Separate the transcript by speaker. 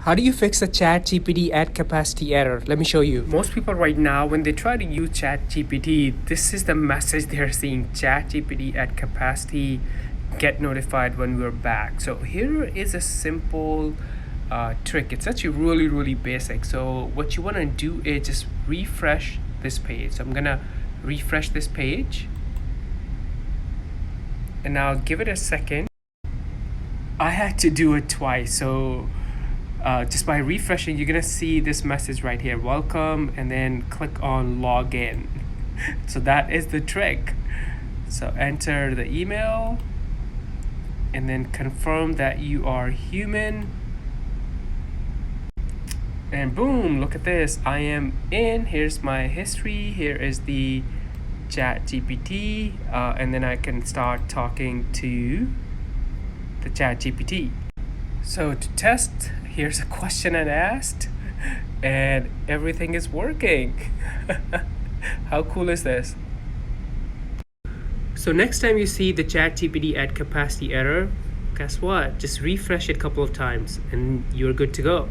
Speaker 1: How do you fix the ChatGPT at capacity error? Let me show you. Most people right now, when they try to use ChatGPT, this is the message they're seeing: ChatGPT at capacity, get notified when we're back. So here is a simple trick. It's actually really basic. So what you want to do is just refresh this page. So I'm gonna refresh this page, and I'll give it a second. I had to do it twice, so just by refreshing, you're gonna see this message right here: welcome, and then click on login. So that is the trick. So enter the email and then confirm that you are human, and boom, look at this, I am in. Here's my history, here is the ChatGPT, and then I can start talking to the ChatGPT. So to test, here's a question I asked, and everything is working. How cool is this? So next time you see the ChatGPT at capacity error, guess what? Just refresh it a couple of times and you're good to go.